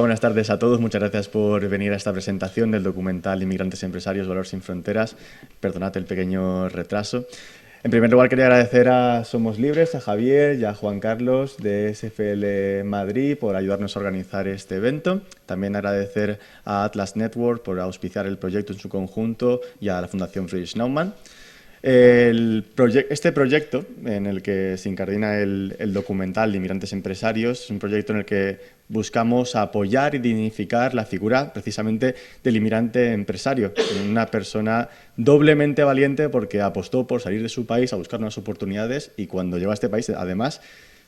buenas tardes a todos. Muchas gracias por venir a esta presentación del documental Inmigrantes Empresarios, Valor sin Fronteras. Perdonad el pequeño retraso. En primer lugar, quería agradecer a Somos Libres, a Javier y a Juan Carlos de SFL Madrid por ayudarnos a organizar este evento. También agradecer a Atlas Network por auspiciar el proyecto en su conjunto y a la Fundación Friedrich Naumann. Este proyecto en el que se incardina el documental de Inmigrantes Empresarios es un proyecto en el que buscamos apoyar y dignificar la figura precisamente del inmigrante empresario, una persona doblemente valiente porque apostó por salir de su país a buscar nuevas oportunidades y cuando llegó a este país además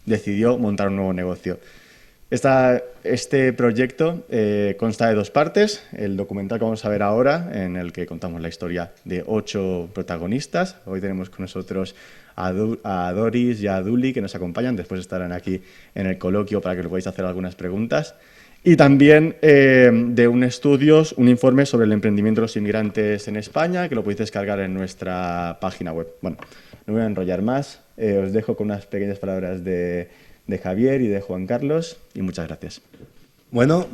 decidió montar un nuevo negocio. Este proyecto consta de 2 partes, el documental que vamos a ver ahora, en el que contamos la historia de 8 protagonistas. Hoy tenemos con nosotros a Doris y a Duli, que nos acompañan, después estarán aquí en el coloquio para que le podáis hacer algunas preguntas. Y también de un informe sobre el emprendimiento de los inmigrantes en España, que lo podéis descargar en nuestra página web. Bueno, no me voy a enrollar más, os dejo con unas pequeñas palabras de Javier y de Juan Carlos, y muchas gracias. Bueno,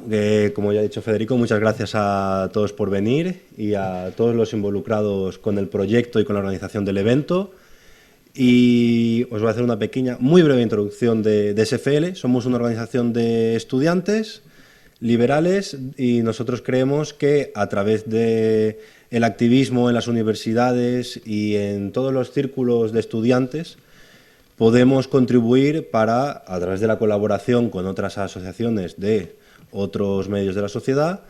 como ya ha dicho Federico, muchas gracias a todos por venir y a todos los involucrados con el proyecto y con la organización del evento. Y os voy a hacer una pequeña, muy breve introducción de SFL. Somos una organización de estudiantes liberales y nosotros creemos que a través del activismo en las universidades y en todos los círculos de estudiantes podemos contribuir para, a través de la colaboración con otras asociaciones de otros medios de la sociedad,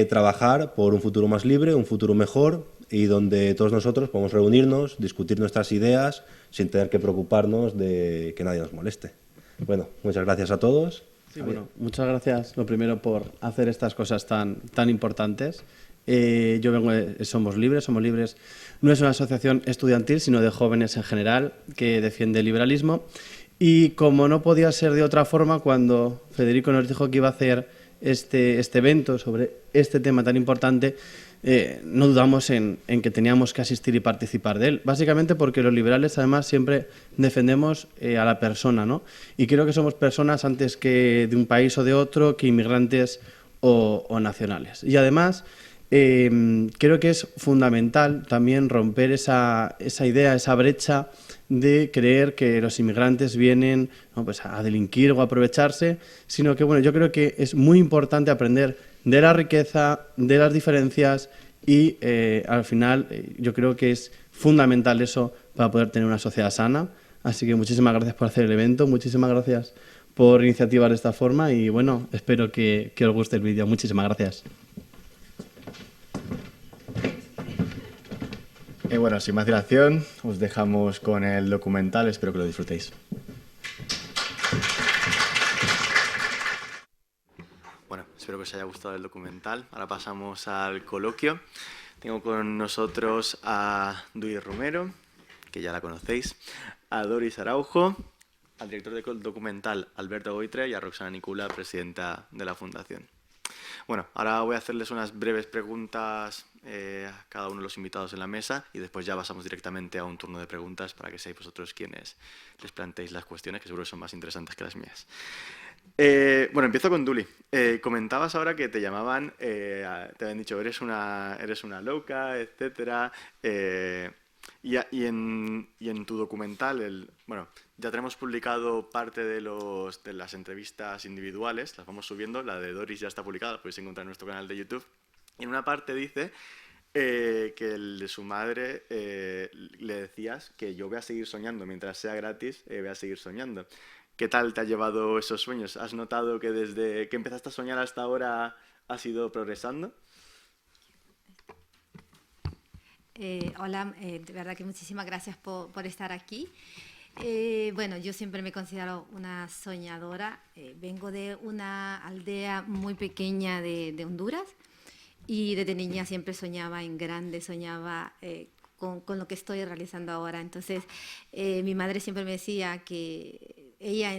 trabajar por un futuro más libre, un futuro mejor y donde todos nosotros podemos reunirnos, discutir nuestras ideas sin tener que preocuparnos de que nadie nos moleste. Bueno, muchas gracias a todos. Sí, bueno, muchas gracias, lo primero, por hacer estas cosas tan importantes. Yo vengo de Somos Libres. Somos Libres no es una asociación estudiantil, sino de jóvenes en general que defiende el liberalismo. Y como no podía ser de otra forma, cuando Federico nos dijo que iba a hacer este evento sobre este tema tan importante, no dudamos en que teníamos que asistir y participar de él. Básicamente porque los liberales, además, siempre defendemos a la persona, ¿no? Y creo que somos personas antes que de un país o de otro, que inmigrantes o nacionales. Y además creo que es fundamental también romper esa idea, esa brecha de creer que los inmigrantes vienen, ¿no?, pues a delinquir o a aprovecharse, sino que bueno, yo creo que es muy importante aprender de la riqueza, de las diferencias y al final yo creo que es fundamental eso para poder tener una sociedad sana. Así que muchísimas gracias por hacer el evento, muchísimas gracias por iniciativar de esta forma y bueno, espero que os guste el vídeo. Muchísimas gracias. Bueno, sin más dilación, os dejamos con el documental, espero que lo disfrutéis. Bueno, espero que os haya gustado el documental. Ahora pasamos al coloquio. Tengo con nosotros a Duli Romero, que ya la conocéis, a Doris Araujo, al director del documental Alberto Goitre y a Roxana Nicula, presidenta de la Fundación. Bueno, ahora voy a hacerles unas breves preguntas a cada uno de los invitados en la mesa y después ya pasamos directamente a un turno de preguntas para que seáis vosotros quienes les planteéis las cuestiones, que seguro que son más interesantes que las mías. Bueno, empiezo con Duli. Comentabas ahora que te llamaban, te habían dicho eres una loca, etcétera. Y en tu documental, bueno, ya tenemos publicado parte de las entrevistas individuales, las vamos subiendo, la de Doris ya está publicada, la podéis encontrar en nuestro canal de YouTube. Y en una parte dice que el de su madre le decías que yo voy a seguir soñando, mientras sea gratis, voy a seguir soñando. ¿Qué tal te ha llevado esos sueños? ¿Has notado que desde que empezaste a soñar hasta ahora has ido progresando? Hola, de verdad que muchísimas gracias por estar aquí. Bueno, yo siempre me considero una soñadora. Vengo de una aldea muy pequeña de Honduras y desde niña siempre soñaba en grande, soñaba con lo que estoy realizando ahora. Entonces, mi madre siempre me decía que ella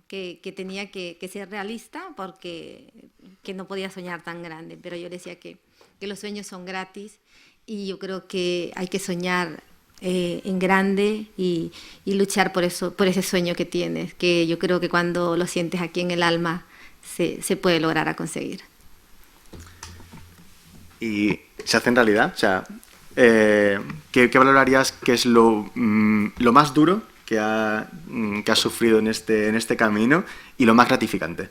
que tenía que ser realista porque que no podía soñar tan grande, pero yo le decía que los sueños son gratis. Y yo creo que hay que soñar en grande y luchar por ese sueño que tienes, que yo creo que cuando lo sientes aquí en el alma se puede lograr a conseguir. ¿Y se hace en realidad? O sea, ¿qué valorarías que es lo más duro que has sufrido en este camino y lo más gratificante?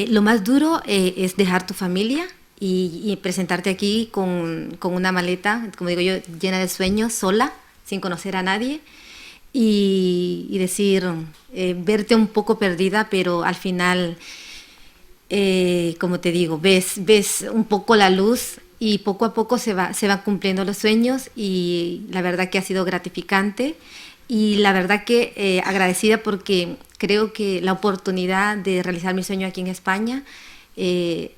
Lo más duro es dejar tu familia y presentarte aquí con una maleta, como digo yo, llena de sueños, sola, sin conocer a nadie, y decir, verte un poco perdida, pero al final, como te digo, ves un poco la luz y poco a poco se van cumpliendo los sueños, y la verdad que ha sido gratificante. Y la verdad que agradecida, porque creo que la oportunidad de realizar mi sueño aquí en España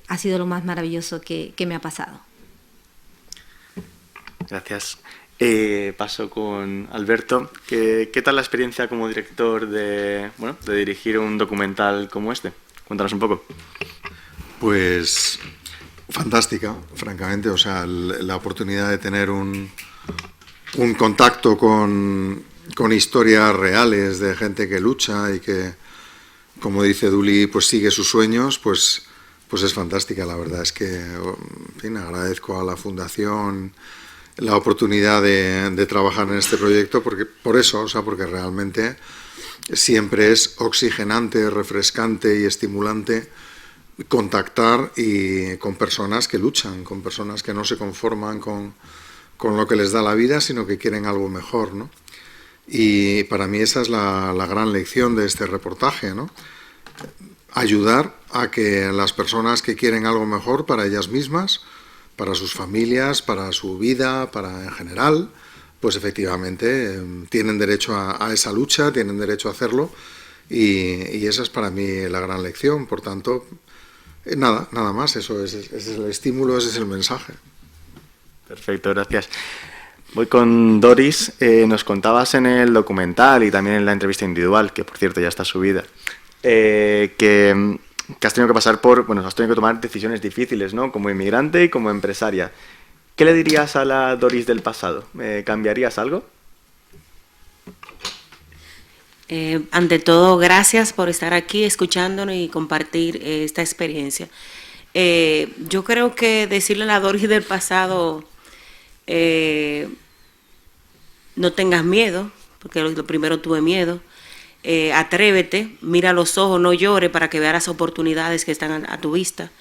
ha sido lo más maravilloso que me ha pasado. Gracias. Paso con Alberto. ¿Qué tal la experiencia como director de dirigir un documental como este? Cuéntanos un poco. Pues fantástica, francamente. O sea, la oportunidad de tener un contacto con historias reales de gente que lucha y que, como dice Duli, pues sigue sus sueños, pues es fantástica. La verdad es que, en fin, agradezco a la Fundación la oportunidad de trabajar en este proyecto, porque realmente siempre es oxigenante, refrescante y estimulante contactar con personas que luchan, con personas que no se conforman con lo que les da la vida, sino que quieren algo mejor, ¿no? Y para mí esa es la gran lección de este reportaje, ¿no? Ayudar a que las personas que quieren algo mejor para ellas mismas, para sus familias, para su vida, para en general, pues efectivamente tienen derecho a esa lucha, tienen derecho a hacerlo, y esa es para mí la gran lección. Por tanto, nada más, ese es el estímulo, ese es el mensaje. Perfecto, gracias. Voy con Doris. Nos contabas en el documental y también en la entrevista individual, que por cierto ya está subida, que has tenido que pasar has tenido que tomar decisiones difíciles, ¿no? Como inmigrante y como empresaria. ¿Qué le dirías a la Doris del pasado? ¿Cambiarías algo? Ante todo, gracias por estar aquí escuchándonos y compartir esta experiencia. Yo creo que decirle a la Doris del pasado, no tengas miedo, porque lo primero tuve miedo. Atrévete, mira a los ojos, no llores, para que veas las oportunidades que están a tu vista.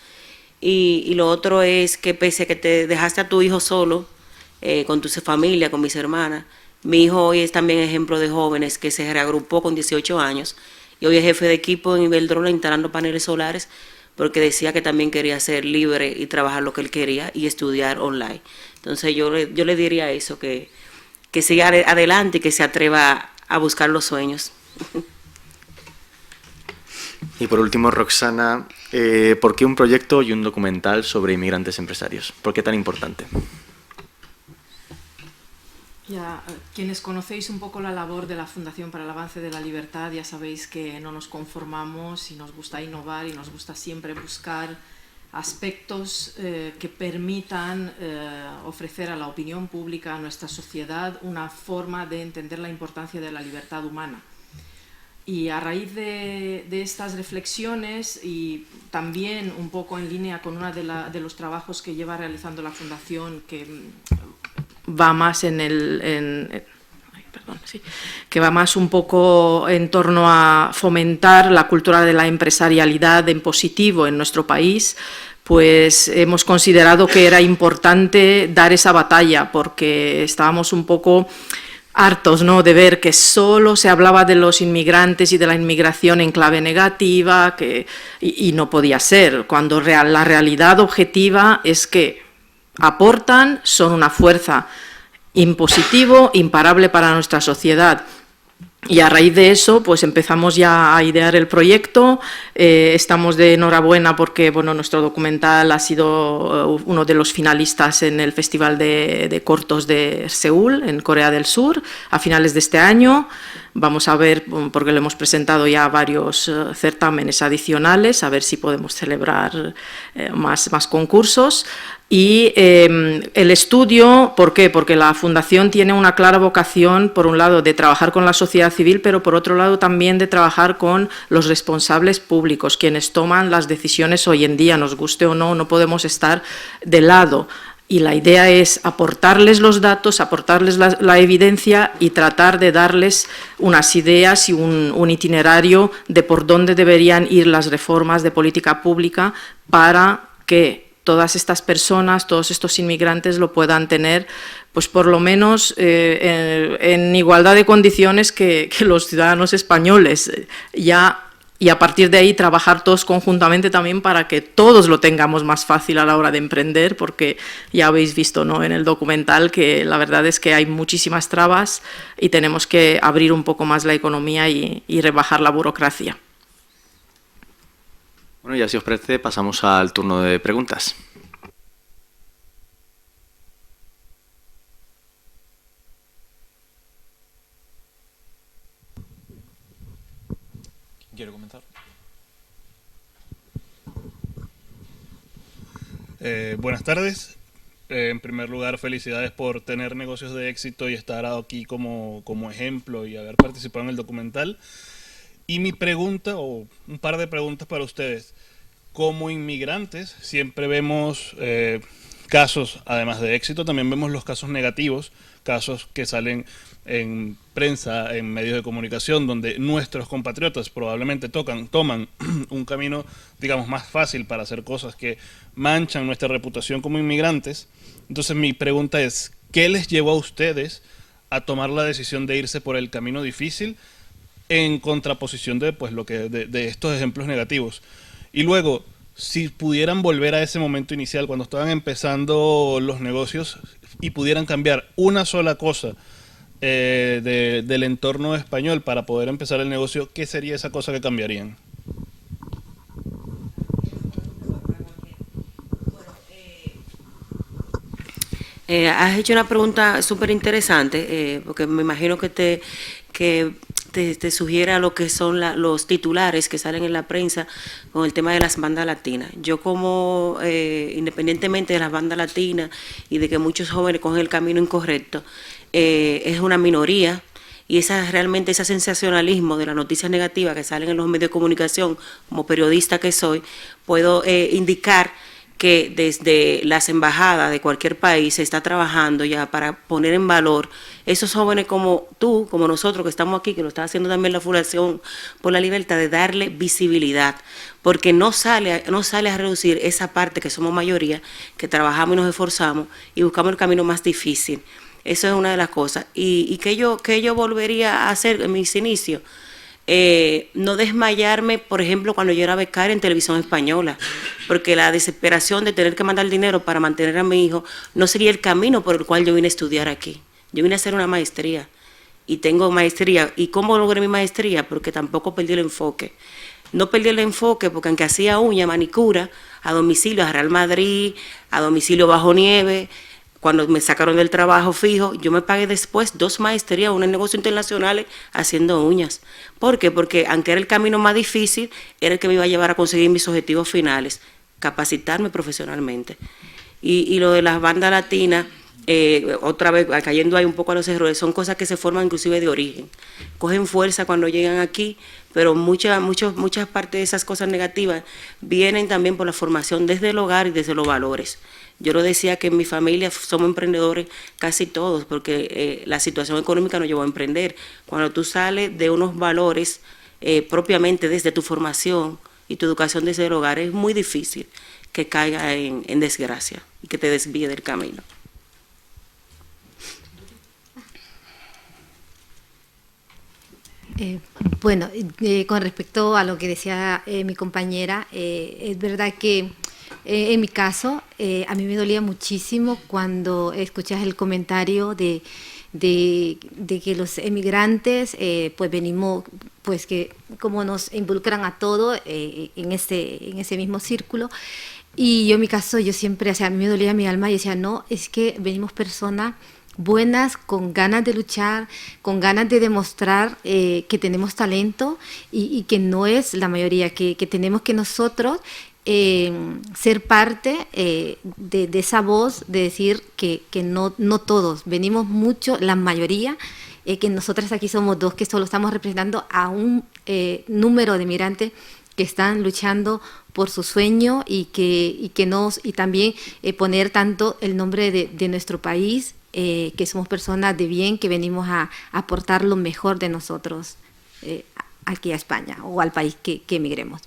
Y lo otro es que, pese a que te dejaste a tu hijo solo, con tu familia, con mis hermanas, mi hijo hoy es también ejemplo de jóvenes que se reagrupó con 18 años y hoy es jefe de equipo en Iberdrola instalando paneles solares, porque decía que también quería ser libre y trabajar lo que él quería y estudiar online. Entonces yo le diría eso, que siga adelante y que se atreva a buscar los sueños. Y por último, Roxana, ¿por qué un proyecto y un documental sobre inmigrantes empresarios? ¿Por qué tan importante? Ya, quienes conocéis un poco la labor de la Fundación para el Avance de la Libertad, ya sabéis que no nos conformamos y nos gusta innovar y nos gusta siempre buscar aspectos que permitan ofrecer a la opinión pública, a nuestra sociedad, una forma de entender la importancia de la libertad humana. Y a raíz de estas reflexiones, y también un poco en línea con uno de los trabajos que lleva realizando la Fundación, que va más que va más un poco en torno a fomentar la cultura de la empresarialidad en positivo en nuestro país, pues hemos considerado que era importante dar esa batalla, porque estábamos un poco hartos, ¿no?, de ver que solo se hablaba de los inmigrantes y de la inmigración en clave negativa, y no podía ser, cuando la realidad objetiva es que aportan, son una fuerza impositivo, imparable para nuestra sociedad. Y a raíz de eso, pues empezamos ya a idear el proyecto. Estamos de enhorabuena porque, bueno, nuestro documental ha sido uno de los finalistas en el Festival de Cortos de Seúl, en Corea del Sur, a finales de este año. Vamos a ver, porque lo hemos presentado ya varios certámenes adicionales, a ver si podemos celebrar más concursos. Y el estudio, ¿por qué? Porque la Fundación tiene una clara vocación, por un lado, de trabajar con la sociedad civil, pero por otro lado también de trabajar con los responsables públicos, quienes toman las decisiones hoy en día, nos guste o no, no podemos estar de lado. Y la idea es aportarles los datos, aportarles la evidencia y tratar de darles unas ideas y un itinerario de por dónde deberían ir las reformas de política pública para que todas estas personas, todos estos inmigrantes lo puedan tener, pues por lo menos en igualdad de condiciones que los ciudadanos españoles. Y a partir de ahí trabajar todos conjuntamente también para que todos lo tengamos más fácil a la hora de emprender, porque ya habéis visto, ¿no?, en el documental que la verdad es que hay muchísimas trabas y tenemos que abrir un poco más la economía y rebajar la burocracia. Bueno, ya si os parece, pasamos al turno de preguntas. ¿Quiere comentar? Buenas tardes. En primer lugar, felicidades por tener negocios de éxito y estar aquí como ejemplo y haber participado en el documental. Y mi pregunta, o un par de preguntas para ustedes. Como inmigrantes, siempre vemos casos, además de éxito, también vemos los casos negativos, casos que salen en prensa, en medios de comunicación, donde nuestros compatriotas probablemente toman un camino, digamos, más fácil para hacer cosas que manchan nuestra reputación como inmigrantes. Entonces mi pregunta es, ¿qué les llevó a ustedes a tomar la decisión de irse por el camino difícil en contraposición de, pues, de estos ejemplos negativos? Y luego, si pudieran volver a ese momento inicial, cuando estaban empezando los negocios, y pudieran cambiar una sola cosa del entorno español para poder empezar el negocio, ¿qué sería esa cosa que cambiarían? Has hecho una pregunta súper interesante, porque me imagino que te sugiera lo que son los titulares que salen en la prensa con el tema de las bandas latinas. Yo como, independientemente de las bandas latinas y de que muchos jóvenes cogen el camino incorrecto, es una minoría, y realmente ese sensacionalismo de las noticias negativas que salen en los medios de comunicación, como periodista que soy, puedo indicar que desde las embajadas de cualquier país se está trabajando ya para poner en valor esos jóvenes como tú, como nosotros que estamos aquí, que lo está haciendo también la Fundación por la Libertad, de darle visibilidad, porque no sale a reducir esa parte que somos mayoría, que trabajamos y nos esforzamos y buscamos el camino más difícil. Eso es una de las cosas. Y que yo volvería a hacer en mis inicios, no desmayarme, por ejemplo, cuando yo era becaria en Televisión Española, porque la desesperación de tener que mandar dinero para mantener a mi hijo no sería el camino por el cual yo vine a estudiar aquí. Yo vine a hacer una maestría y tengo maestría. ¿Y cómo logré mi maestría? Porque tampoco perdí el enfoque. No perdí el enfoque porque aunque hacía uña, manicura, a domicilio, a Real Madrid, a domicilio bajo nieve, cuando me sacaron del trabajo fijo, yo me pagué después 2 maestrías, una en negocios internacionales, haciendo uñas. ¿Por qué? Porque aunque era el camino más difícil, era el que me iba a llevar a conseguir mis objetivos finales, capacitarme profesionalmente. Y lo de las bandas latinas, otra vez cayendo ahí un poco a los errores, son cosas que se forman inclusive de origen. Cogen fuerza cuando llegan aquí, pero muchas partes de esas cosas negativas vienen también por la formación desde el hogar y desde los valores. Yo lo decía que en mi familia somos emprendedores casi todos, porque la situación económica nos llevó a emprender. Cuando tú sales de unos valores propiamente desde tu formación y tu educación desde el hogar, es muy difícil que caiga en desgracia y que te desvíe del camino. Bueno, con respecto a lo que decía mi compañera, es verdad que en mi caso, a mí me dolía muchísimo cuando escuchas el comentario de que los emigrantes, pues venimos, pues que como nos involucran a todos en ese mismo círculo. Y yo en mi caso, yo siempre, o sea, a mí me dolía mi alma y decía, no, es que venimos personas buenas, con ganas de luchar, con ganas de demostrar que tenemos talento y que no es la mayoría, que tenemos que nosotros ser parte de esa voz, de decir que no todos, venimos mucho, la mayoría, que nosotras aquí somos 2 que solo estamos representando a un número de migrantes que están luchando por su sueño y también poner tanto el nombre de nuestro país, que somos personas de bien, que venimos a aportar lo mejor de nosotros aquí a España o al país que emigremos.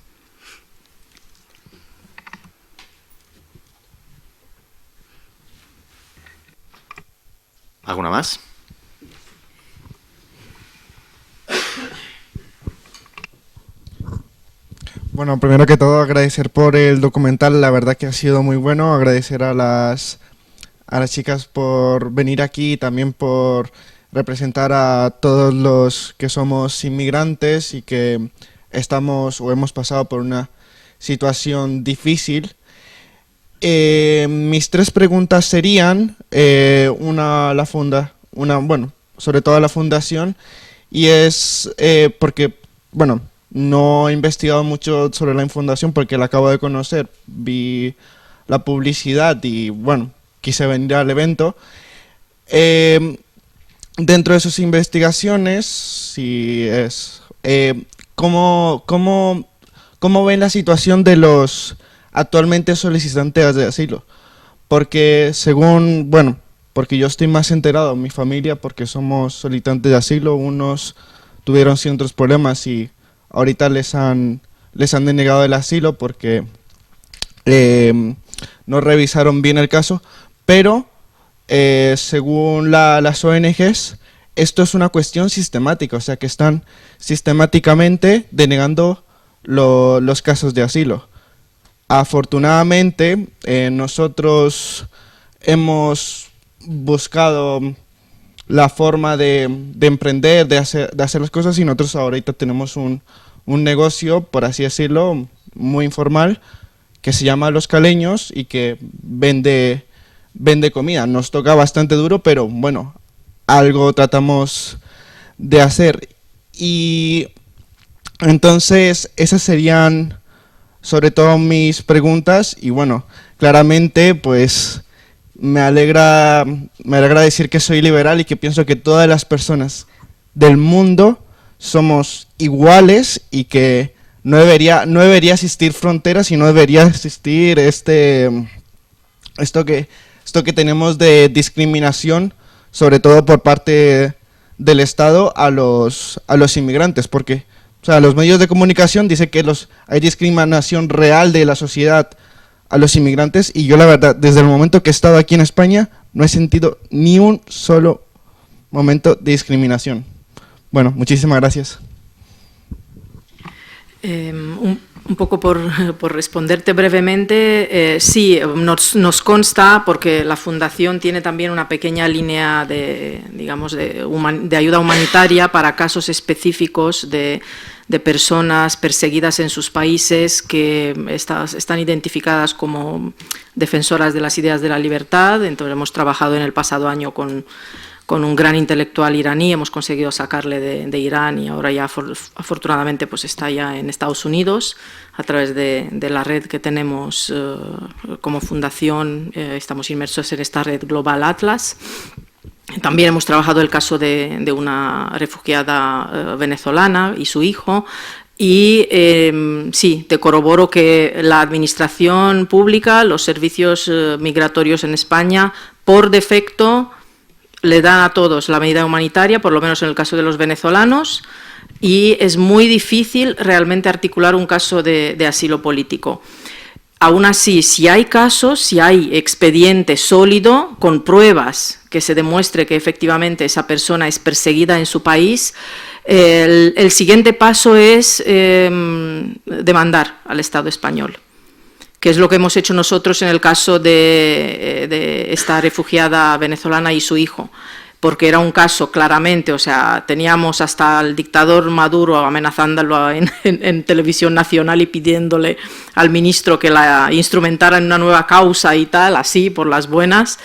¿Alguna más? Bueno, primero que todo agradecer por el documental, la verdad que ha sido muy bueno, agradecer a las chicas por venir aquí y también por representar a todos los que somos inmigrantes y que estamos o hemos pasado por una situación difícil. Mis 3 preguntas serían, sobre todo a la fundación, y es porque, bueno, no he investigado mucho sobre la fundación porque la acabo de conocer, vi la publicidad y, bueno, quise venir al evento. Dentro de sus investigaciones, ¿cómo ven la situación de los actualmente solicitantes de asilo? Porque porque yo estoy más enterado, mi familia, porque somos solicitantes de asilo, unos tuvieron ciertos problemas y ahorita les han denegado el asilo porque no revisaron bien el caso, pero según las ONGs, esto es una cuestión sistemática, o sea que están sistemáticamente denegando los casos de asilo. Afortunadamente, nosotros hemos buscado la forma de emprender, de hacer las cosas, y nosotros ahorita tenemos un negocio, por así decirlo, muy informal, que se llama Los Caleños y que vende comida. Nos toca bastante duro, pero bueno, algo tratamos de hacer. Y entonces esas serían sobre todo mis preguntas, y bueno, claramente pues me alegra decir que soy liberal y que pienso que todas las personas del mundo somos iguales y que no debería existir fronteras y no debería existir esto que tenemos de discriminación, sobre todo por parte del Estado a los inmigrantes, porque o sea, los medios de comunicación dicen que hay discriminación real de la sociedad a los inmigrantes, y yo la verdad, desde el momento que he estado aquí en España, no he sentido ni un solo momento de discriminación. Bueno, muchísimas gracias. Un poco por responderte brevemente, sí, nos consta, porque la Fundación tiene también una pequeña línea de ayuda humanitaria para casos específicos de personas perseguidas en sus países que están identificadas como defensoras de las ideas de la libertad. Entonces hemos trabajado en el pasado año con un gran intelectual iraní, hemos conseguido sacarle de Irán, y ahora ya afortunadamente pues está ya en Estados Unidos a través de la red que tenemos como fundación. Estamos inmersos en esta red Global Atlas. También hemos trabajado el caso de una refugiada venezolana y su hijo. Y sí, te corroboro que la administración pública, los servicios migratorios en España, por defecto, le dan a todos la medida humanitaria, por lo menos en el caso de los venezolanos, y es muy difícil realmente articular un caso de asilo político. Aún así, si hay casos, si hay expediente sólido, con pruebas que se demuestre que efectivamente esa persona es perseguida en su país, el siguiente paso es demandar al Estado español, que es lo que hemos hecho nosotros en el caso de esta refugiada venezolana y su hijo, porque era un caso claramente, o sea, teníamos hasta al dictador Maduro amenazándolo en televisión nacional y pidiéndole al ministro que la instrumentara en una nueva causa y tal, así, por las buenas.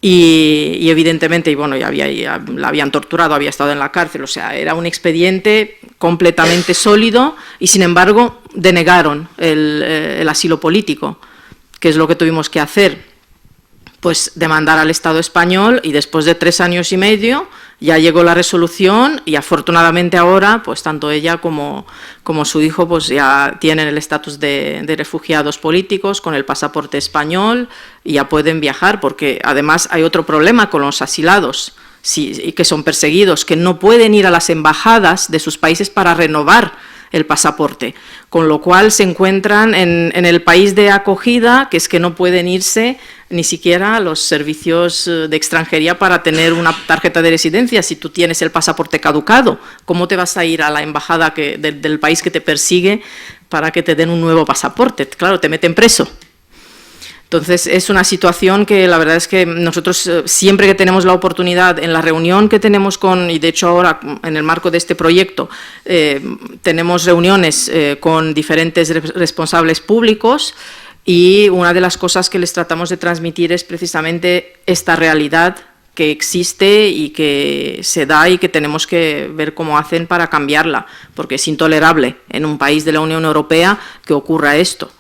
y evidentemente, y bueno, ya la habían torturado, había estado en la cárcel, o sea, era un expediente completamente sólido y sin embargo denegaron el asilo político, que es lo que tuvimos que hacer, pues demandar al Estado español, y después de 3 años y medio ya llegó la resolución y afortunadamente ahora pues tanto ella como su hijo pues ya tienen el estatus de refugiados políticos con el pasaporte español y ya pueden viajar, porque además hay otro problema con los asilados que son perseguidos, que no pueden ir a las embajadas de sus países para renovar el pasaporte, con lo cual se encuentran en el país de acogida, que es que no pueden irse ni siquiera a los servicios de extranjería para tener una tarjeta de residencia. Si tú tienes el pasaporte caducado, ¿cómo te vas a ir a la embajada del país que te persigue para que te den un nuevo pasaporte? Claro, te meten preso. Entonces, es una situación que la verdad es que nosotros siempre que tenemos la oportunidad, en la reunión que tenemos y de hecho ahora en el marco de este proyecto, tenemos reuniones con diferentes responsables públicos, y una de las cosas que les tratamos de transmitir es precisamente esta realidad que existe y que se da y que tenemos que ver cómo hacen para cambiarla, porque es intolerable en un país de la Unión Europea que ocurra esto.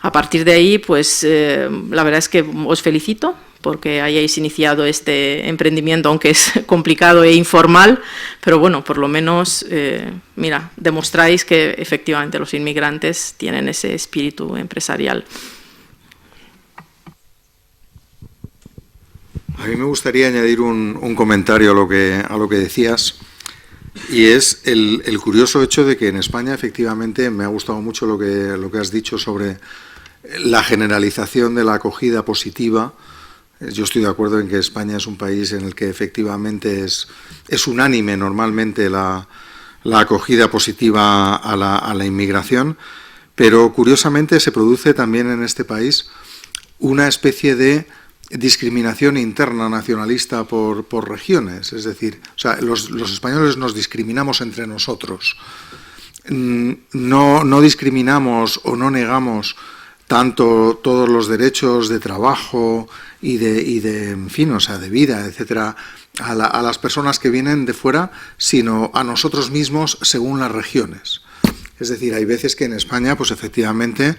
A partir de ahí, pues la verdad es que os felicito porque hayáis iniciado este emprendimiento, aunque es complicado e informal, pero bueno, por lo menos, mira, demostráis que efectivamente los inmigrantes tienen ese espíritu empresarial. A mí me gustaría añadir un comentario a lo que decías, y es el curioso hecho de que en España, efectivamente, me ha gustado mucho lo que has dicho sobre la generalización de la acogida positiva. Yo estoy de acuerdo en que España es un país en el que efectivamente es unánime normalmente la acogida positiva a la inmigración, pero curiosamente se produce también en este país una especie de discriminación interna nacionalista por regiones. Es decir, o sea, los españoles nos discriminamos entre nosotros. No discriminamos o no negamos tanto todos los derechos de trabajo y de en fin, o sea, de vida, etcétera, a las personas que vienen de fuera, sino a nosotros mismos según las regiones. Es decir, hay veces que en España, pues efectivamente,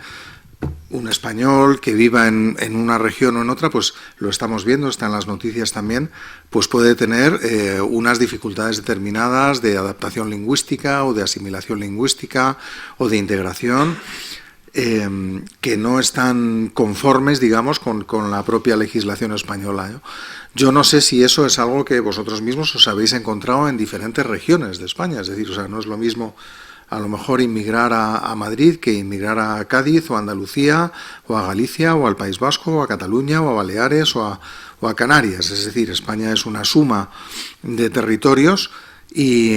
un español que viva en una región o en otra, pues lo estamos viendo, está en las noticias también, pues puede tener unas dificultades determinadas de adaptación lingüística o de asimilación lingüística o de integración, que no están conformes, digamos, con la propia legislación española, ¿no? Yo no sé si eso es algo que vosotros mismos os habéis encontrado en diferentes regiones de España, es decir, o sea, no es lo mismo a lo mejor inmigrar a Madrid que inmigrar a Cádiz o a Andalucía o a Galicia o al País Vasco o a Cataluña o a Baleares o a Canarias. Es decir, España es una suma de territorios y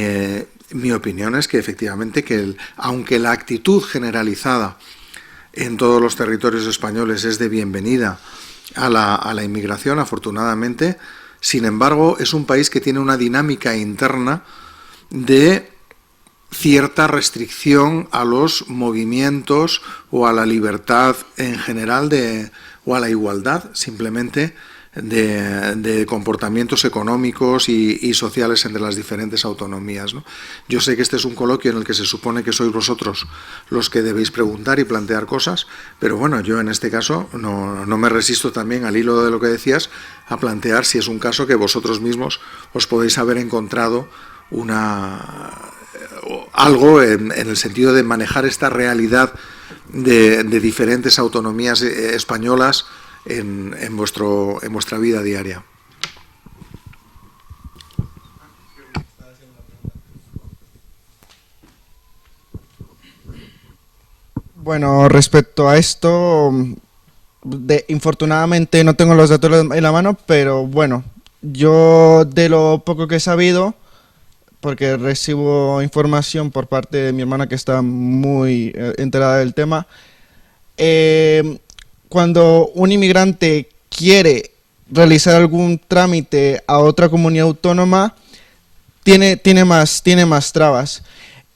mi opinión es que efectivamente aunque la actitud generalizada en todos los territorios españoles es de bienvenida a la inmigración, afortunadamente, sin embargo, es un país que tiene una dinámica interna de cierta restricción a los movimientos o a la libertad en general o a la igualdad simplemente de comportamientos económicos y sociales entre las diferentes autonomías, ¿no? Yo sé que este es un coloquio en el que se supone que sois vosotros los que debéis preguntar y plantear cosas, pero bueno, yo en este caso no me resisto también, al hilo de lo que decías, a plantear si es un caso que vosotros mismos os podéis haber encontrado algo en el sentido de manejar esta realidad de diferentes autonomías españolas en vuestra vida diaria. Bueno, respecto a esto, infortunadamente no tengo los datos en la mano, pero bueno, yo de lo poco que he sabido, porque recibo información por parte de mi hermana que está muy enterada del tema, cuando un inmigrante quiere realizar algún trámite a otra comunidad autónoma, tiene más trabas.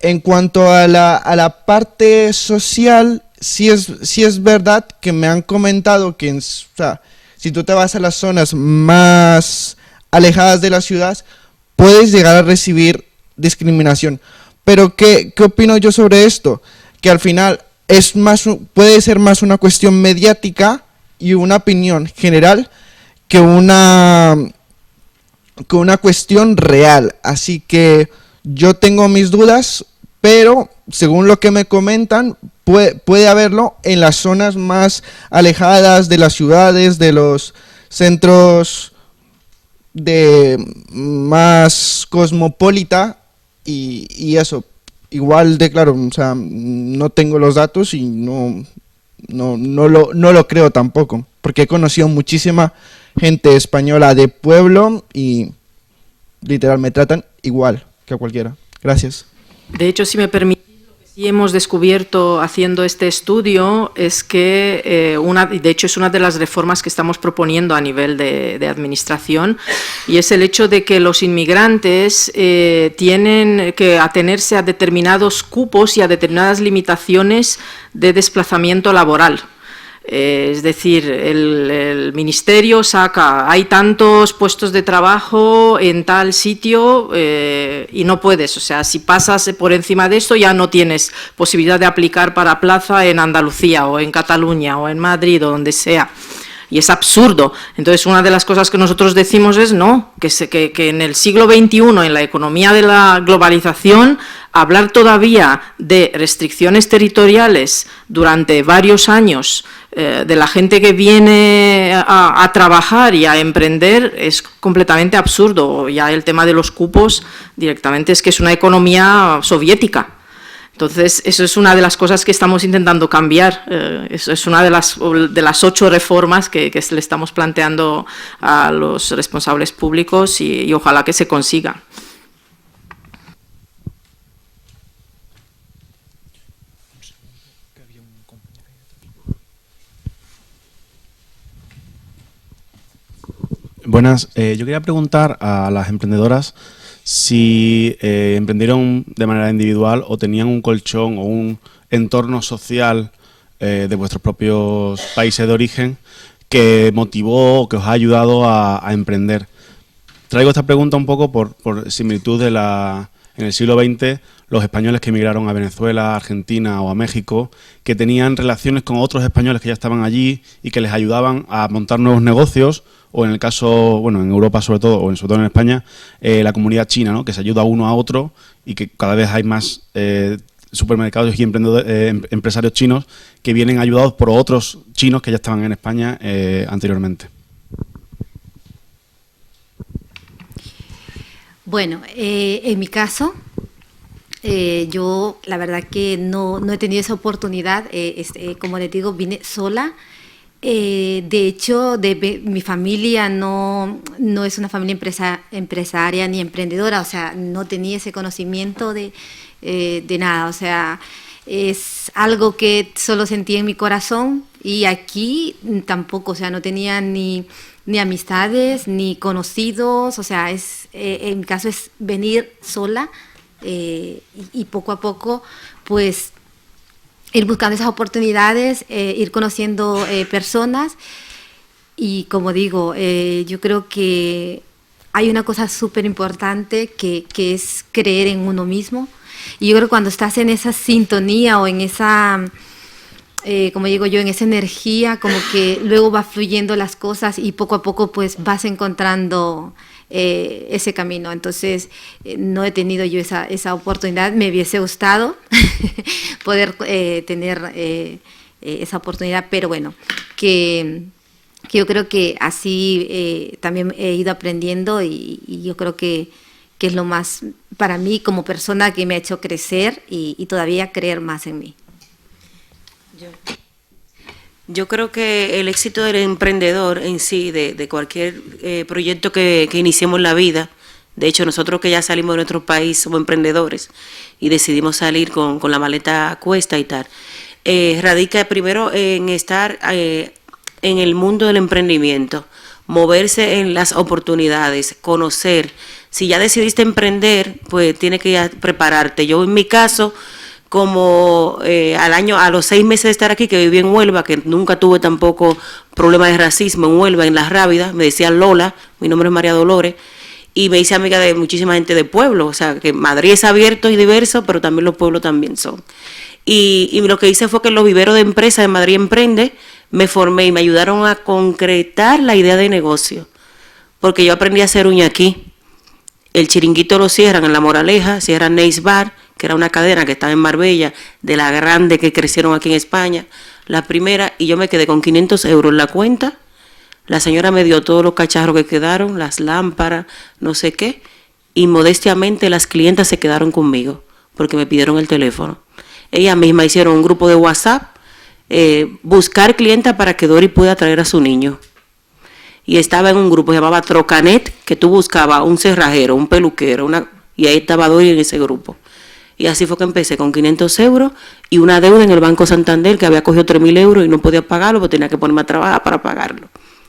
En cuanto a la parte social, sí es verdad que me han comentado que si tú te vas a las zonas más alejadas de la ciudad, puedes llegar a recibir discriminación. Pero ¿qué opino yo sobre esto? Que al final puede ser más una cuestión mediática y una opinión general que una cuestión real. Así que yo tengo mis dudas, pero según lo que me comentan, puede haberlo en las zonas más alejadas de las ciudades, de los centros más cosmopolita y eso. Igual claro, o sea, no tengo los datos y no lo creo tampoco, porque he conocido muchísima gente española de pueblo y literal me tratan igual que a cualquiera. Gracias. De hecho, si me permite, lo que sí hemos descubierto haciendo este estudio es que, de hecho es una de las reformas que estamos proponiendo a nivel de administración, y es el hecho de que los inmigrantes tienen que atenerse a determinados cupos y a determinadas limitaciones de desplazamiento laboral. Es decir, el ministerio saca, hay tantos puestos de trabajo en tal sitio y no puedes, o sea, si pasas por encima de esto ya no tienes posibilidad de aplicar para plaza en Andalucía o en Cataluña o en Madrid o donde sea. Y es absurdo. Entonces, una de las cosas que nosotros decimos es no, que en el siglo XXI, en la economía de la globalización, hablar todavía de restricciones territoriales durante varios años de la gente que viene a trabajar y a emprender es completamente absurdo. Ya el tema de los cupos directamente es que es una economía soviética. Entonces, eso es una de las cosas que estamos intentando cambiar. Eso es una de las 8 reformas que le estamos planteando a los responsables públicos y ojalá que se consiga. Buenas, yo quería preguntar a las emprendedoras si emprendieron de manera individual o tenían un colchón o un entorno social de vuestros propios países de origen que motivó o que os ha ayudado a emprender. Traigo esta pregunta un poco por similitud en el siglo XX, los españoles que emigraron a Venezuela, a Argentina o a México, que tenían relaciones con otros españoles que ya estaban allí y que les ayudaban a montar nuevos negocios, o en el caso, bueno, en Europa sobre todo, o sobre todo en España, la comunidad china, ¿no?, que se ayuda uno a otro y que cada vez hay más supermercados y empresarios chinos que vienen ayudados por otros chinos que ya estaban en España anteriormente. Bueno, en mi caso, yo la verdad que no he tenido esa oportunidad. Como les digo, vine sola. De hecho, mi familia no es una familia empresaria ni emprendedora, o sea, no tenía ese conocimiento de nada, o sea, es algo que solo sentí en mi corazón, y aquí tampoco, o sea, no tenía ni amistades, ni conocidos, o sea, en mi caso es venir sola y poco a poco, pues, ir buscando esas oportunidades, ir conociendo personas. Y como digo, yo creo que hay una cosa súper importante que es creer en uno mismo. Y yo creo que cuando estás en esa sintonía o en esa, como digo yo, en esa energía, como que luego va fluyendo las cosas y poco a poco pues vas encontrando ese camino. Entonces, no he tenido yo esa oportunidad. Me hubiese gustado poder tener esa oportunidad, pero bueno, que yo creo que así también he ido aprendiendo y yo creo que es lo más para mí como persona que me ha hecho crecer y todavía creer más en mí. Yo creo que el éxito del emprendedor en sí, de cualquier proyecto que iniciemos en la vida, de hecho nosotros que ya salimos de nuestro país somos emprendedores y decidimos salir con la maleta a cuesta y tal, radica primero en estar en el mundo del emprendimiento, moverse en las oportunidades, conocer. Si ya decidiste emprender, pues tienes que prepararte. Yo en mi caso, como a los 6 meses de estar aquí, que viví en Huelva, que nunca tuve tampoco problemas de racismo en Huelva, en Las Rábidas, me decían Lola, mi nombre es María Dolores, y me hice amiga de muchísima gente de pueblo, o sea, que Madrid es abierto y diverso, pero también los pueblos también son. Y lo que hice fue que en los viveros de empresa de Madrid Emprende me formé y me ayudaron a concretar la idea de negocio, porque yo aprendí a hacer uña aquí. El chiringuito lo cierran en La Moraleja, cierran Neis Bar, que era una cadena que estaba en Marbella, de la grande que crecieron aquí en España, la primera, y yo me quedé con 500 euros en la cuenta. La señora me dio todos los cacharros que quedaron, las lámparas, no sé qué, y modestamente las clientas se quedaron conmigo, porque me pidieron el teléfono. Ellas mismas hicieron un grupo de WhatsApp, buscar clientas para que Dori pueda traer a su niño. Y estaba en un grupo que se llamaba Trocanet, que tú buscabas un cerrajero, un peluquero, y ahí estaba Dori en ese grupo. Y así fue que empecé con 500 euros y una deuda en el Banco Santander, que había cogido 3.000 euros y no podía pagarlo, porque tenía que ponerme a trabajar para pagarlo.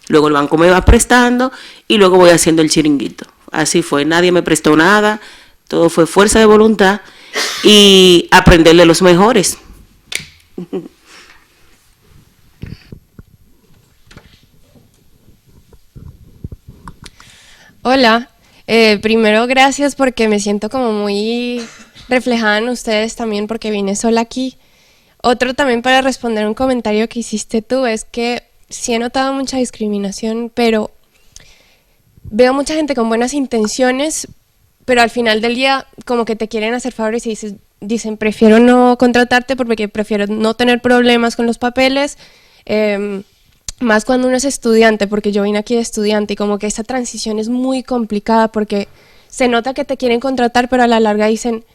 Luego el banco me va prestando y luego voy haciendo el chiringuito. Así fue, nadie me prestó nada, todo fue fuerza de voluntad y aprenderle los mejores. Hola, primero gracias porque me siento como muy reflejada en ustedes también porque vine sola aquí. Otro también para responder un comentario que hiciste tú es que sí he notado mucha discriminación, pero veo mucha gente con buenas intenciones, pero al final del día como que te quieren hacer favores y dicen prefiero no contratarte porque prefiero no tener problemas con los papeles, más cuando uno es estudiante, porque yo vine aquí de estudiante y como que esa transición es muy complicada porque se nota que te quieren contratar, pero a la larga dicen,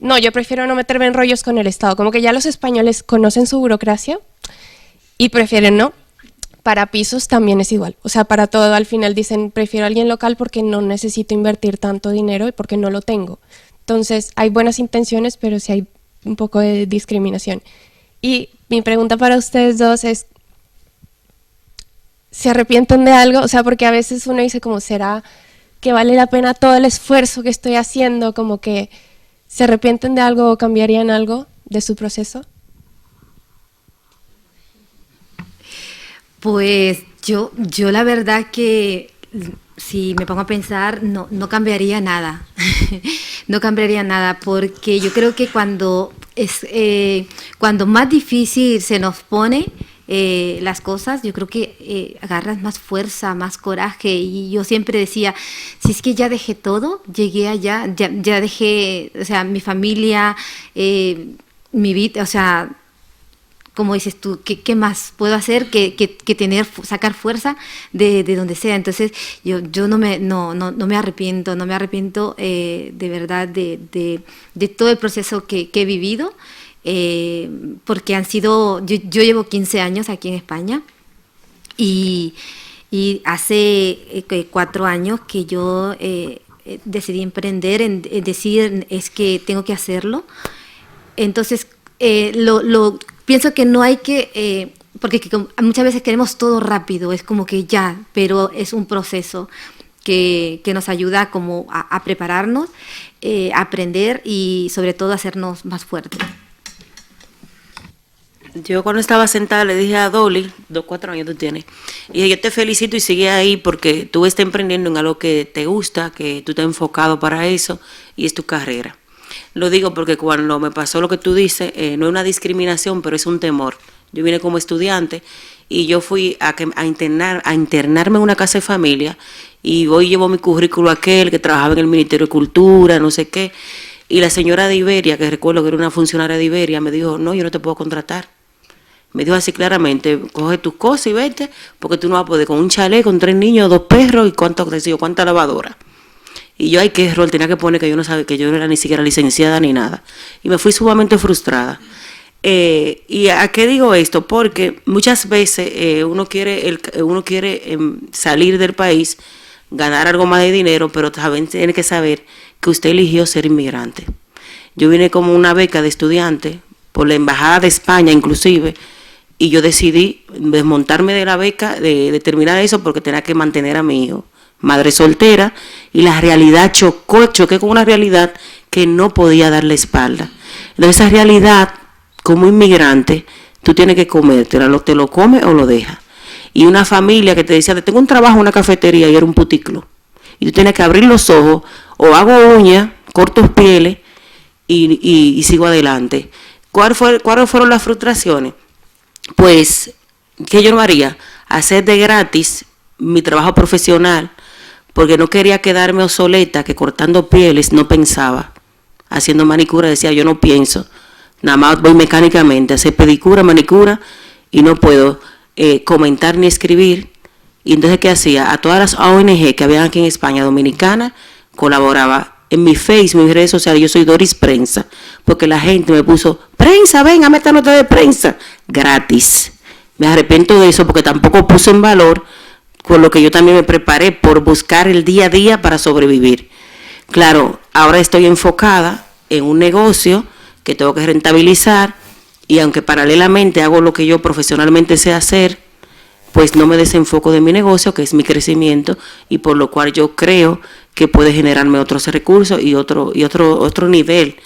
no, yo prefiero no meterme en rollos con el Estado. Como que ya los españoles conocen su burocracia y prefieren no. Para pisos también es igual. O sea, para todo al final dicen, prefiero a alguien local porque no necesito invertir tanto dinero y porque no lo tengo. Entonces, hay buenas intenciones, pero sí hay un poco de discriminación. Y mi pregunta para ustedes dos es, ¿se arrepienten de algo? O sea, porque a veces uno dice como, ¿será que vale la pena todo el esfuerzo que estoy haciendo? Como que, ¿se arrepienten de algo o cambiarían algo de su proceso? Pues yo la verdad que si me pongo a pensar, no cambiaría nada. No cambiaría nada, porque yo creo que cuando más difícil se nos pone las cosas, yo creo que agarras más fuerza, más coraje. Y yo siempre decía, si es que ya dejé todo, llegué allá, ya dejé, o sea, mi familia, mi vida, o sea, como dices tú, ¿qué más puedo hacer que sacar fuerza de donde sea? Entonces yo no me arrepiento, de verdad de todo el proceso que he vivido, porque yo llevo 15 años aquí en España y hace 4 años que yo decidí emprender, en decir es que tengo que hacerlo. Entonces pienso que no hay que, porque muchas veces queremos todo rápido, es como que ya, pero es un proceso que nos ayuda como a prepararnos, a aprender y sobre todo a hacernos más fuertes. Yo cuando estaba sentada le dije a Dolly, 4 años tú tienes, y dije, yo te felicito y sigue ahí porque tú estás emprendiendo en algo que te gusta, que tú estás enfocado para eso y es tu carrera. Lo digo porque cuando me pasó lo que tú dices, no es una discriminación, pero es un temor. Yo vine como estudiante y yo fui a internarme en una casa de familia y llevo mi currículo aquel que trabajaba en el Ministerio de Cultura, no sé qué, y la señora de Iberia, que recuerdo que era una funcionaria de Iberia, me dijo, no, yo no te puedo contratar. Me dijo así claramente, coge tus cosas y vete, porque tú no vas a poder con un chalet, con 3 niños, 2 perros y cuánta lavadora. Y yo, qué error, tenía que poner que yo no sabía, que yo no era ni siquiera licenciada ni nada. Y me fui sumamente frustrada. ¿Y a qué digo esto? Porque muchas veces uno quiere salir del país, ganar algo más de dinero, pero también tiene que saber que usted eligió ser inmigrante. Yo vine como una beca de estudiante, por la Embajada de España inclusive, y yo decidí desmontarme de la beca, de terminar eso, porque tenía que mantener a mi hijo. madre soltera, y la realidad choqué con una realidad que no podía darle espalda. Entonces esa realidad, como inmigrante, tú tienes que comértela, te lo comes o lo dejas. Y una familia que te decía, tengo un trabajo en una cafetería y era un puticlo. Y tú tienes que abrir los ojos, o hago uñas, corto pieles y sigo adelante. ¿Cuáles fueron las frustraciones? Pues, ¿qué yo no haría? Hacer de gratis mi trabajo profesional, porque no quería quedarme obsoleta, que cortando pieles no pensaba. Haciendo manicura decía, yo no pienso, nada más voy mecánicamente a hacer pedicura, manicura, y no puedo comentar ni escribir. Y entonces, ¿qué hacía? A todas las ONG que habían aquí en España, dominicana, colaboraba en mi Facebook, mis redes sociales. Yo soy Doris Prensa, porque la gente me puso, prensa, venga, esta nota de prensa, gratis. Me arrepiento de eso porque tampoco puse en valor con lo que yo también me preparé por buscar el día a día para sobrevivir. Claro, ahora estoy enfocada en un negocio que tengo que rentabilizar, y aunque paralelamente hago lo que yo profesionalmente sé hacer, pues no me desenfoco de mi negocio, que es mi crecimiento, y por lo cual yo creo que puede generarme otros recursos y otro nivel,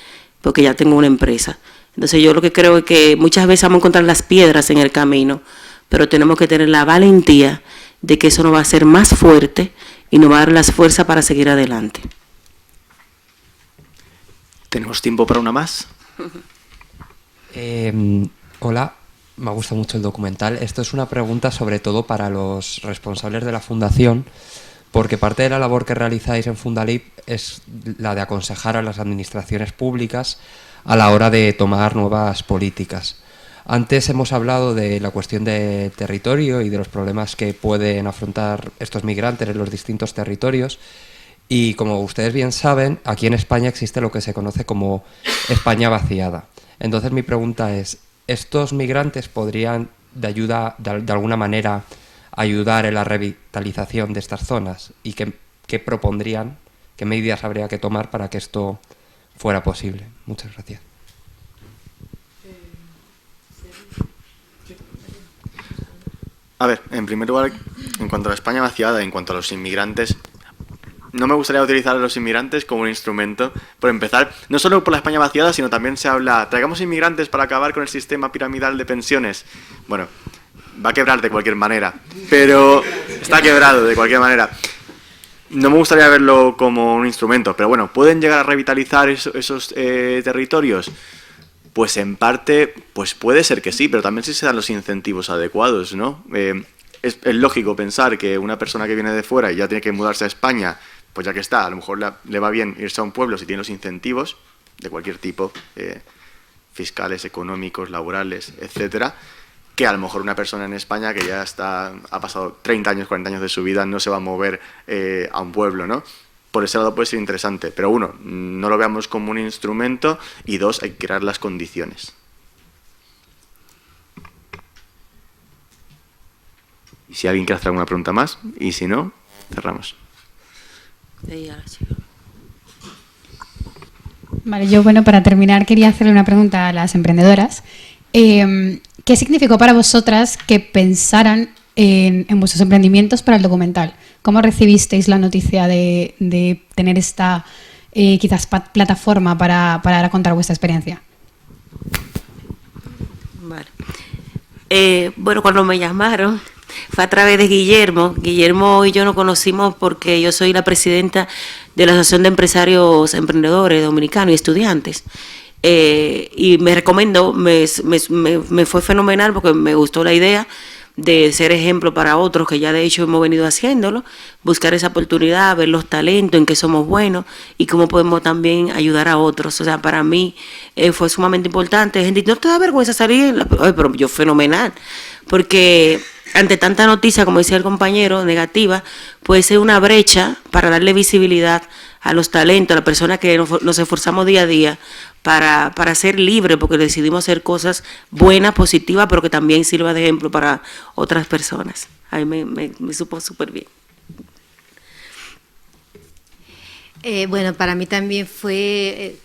porque ya tengo una empresa. Entonces yo lo que creo es que muchas veces vamos a encontrar las piedras en el camino, pero tenemos que tener la valentía de que eso nos va a hacer más fuerte y nos va a dar las fuerzas para seguir adelante. ¿Tenemos tiempo para una más? Hola, me gusta mucho el documental. Esto es una pregunta sobre todo para los responsables de la fundación, porque parte de la labor que realizáis en Fundalip es la de aconsejar a las administraciones públicas a la hora de tomar nuevas políticas. Antes hemos hablado de la cuestión de territorio y de los problemas que pueden afrontar estos migrantes en los distintos territorios, y como ustedes bien saben, aquí en España existe lo que se conoce como España vaciada. Entonces mi pregunta es, ¿estos migrantes podrían de alguna manera ayudar en la revitalización de estas zonas? ¿Y qué propondrían, qué medidas habría que tomar para que esto fuera posible? Muchas gracias. A ver, en primer lugar, en cuanto a la España vaciada, en cuanto a los inmigrantes, no me gustaría utilizar a los inmigrantes como un instrumento. Por empezar, no solo por la España vaciada, sino también se habla, traigamos inmigrantes para acabar con el sistema piramidal de pensiones. Bueno, va a quebrar de cualquier manera, pero está quebrado de cualquier manera. No me gustaría verlo como un instrumento, pero bueno, ¿pueden llegar a revitalizar esos territorios? Pues en parte, pues puede ser que sí, pero también si se dan los incentivos adecuados, ¿no? Es lógico pensar que una persona que viene de fuera y ya tiene que mudarse a España, pues ya que está, a lo mejor le va bien irse a un pueblo si tiene los incentivos de cualquier tipo, fiscales, económicos, laborales, etcétera, que a lo mejor una persona en España que ya ha pasado 30 años, 40 años de su vida, no se va a mover a un pueblo, ¿no? Por ese lado puede ser interesante, pero uno, no lo veamos como un instrumento, y dos, hay que crear las condiciones. Y si alguien quiere hacer alguna pregunta más, y si no, cerramos. Vale, yo, bueno, para terminar quería hacerle una pregunta a las emprendedoras. ¿Qué significó para vosotras que pensaran en vuestros emprendimientos para el documental? ¿Cómo recibisteis la noticia de tener esta quizás plataforma para contar vuestra experiencia? Vale. Bueno, cuando me llamaron fue a través de Guillermo. Guillermo y yo nos conocimos porque yo soy la presidenta de la Asociación de Empresarios Emprendedores Dominicanos y Estudiantes. Y me recomendó, me fue fenomenal porque me gustó la idea de ser ejemplo para otros, que ya de hecho hemos venido haciéndolo, buscar esa oportunidad, ver los talentos, en qué somos buenos y cómo podemos también ayudar a otros. O sea, para mí fue sumamente importante. Gente, ¿no te da vergüenza salir? Pero yo fenomenal, porque ante tanta noticia, como decía el compañero, negativa, puede ser una brecha para darle visibilidad a los talentos, a las personas que nos esforzamos día a día para ser libres, porque decidimos hacer cosas buenas, positivas, pero que también sirva de ejemplo para otras personas. A mí me supo súper bien. Bueno, para mí también fue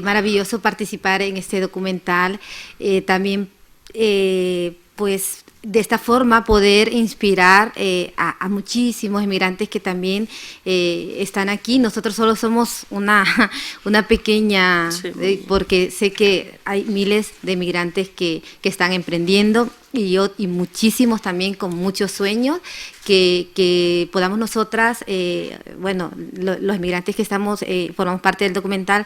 maravilloso participar en este documental. También, pues, de esta forma poder inspirar a muchísimos inmigrantes que también están aquí. Nosotros solo somos una pequeña, porque sé que hay miles de inmigrantes que están emprendiendo y muchísimos también con muchos sueños que podamos nosotras, los inmigrantes que formamos parte del documental,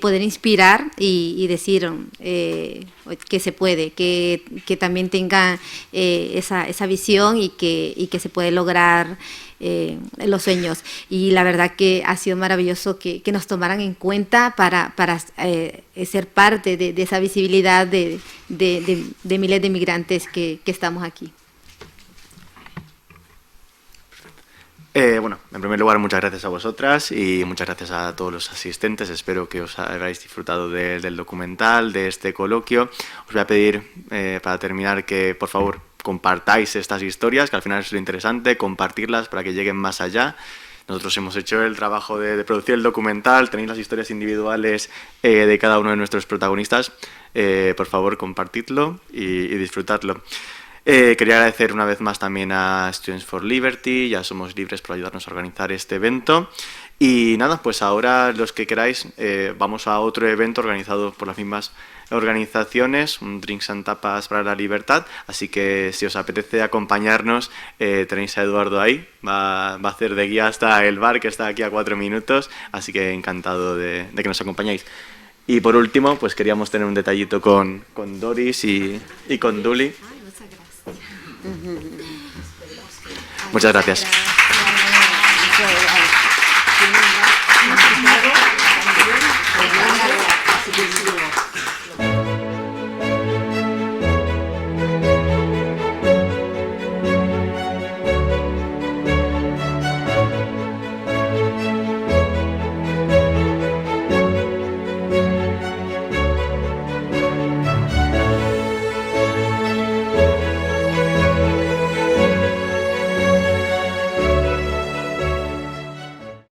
poder inspirar y decir que se puede, que también tengan esa visión y que se puede lograr los sueños. Y la verdad que ha sido maravilloso que nos tomaran en cuenta para ser parte de esa visibilidad de miles de inmigrantes que estamos aquí. En primer lugar, muchas gracias a vosotras y muchas gracias a todos los asistentes. Espero que os hayáis disfrutado del documental, de este coloquio. Os voy a pedir, para terminar, que por favor compartáis estas historias, que al final es lo interesante, compartirlas para que lleguen más allá. Nosotros hemos hecho el trabajo de producir el documental, tenéis las historias individuales de cada uno de nuestros protagonistas. Por favor, compartidlo y disfrutadlo. Quería agradecer una vez más también a Students for Liberty y a Somos Libres por ayudarnos a organizar este evento. Y nada, pues ahora los que queráis vamos a otro evento organizado por las mismas organizaciones, un Drinks and Tapas para la Libertad, así que si os apetece acompañarnos, tenéis a Eduardo ahí, va a hacer de guía hasta el bar que está aquí a 4 minutos, así que encantado de que nos acompañéis. Y por último, pues queríamos tener un detallito con Doris y con Duli. Muchas gracias. Gracias.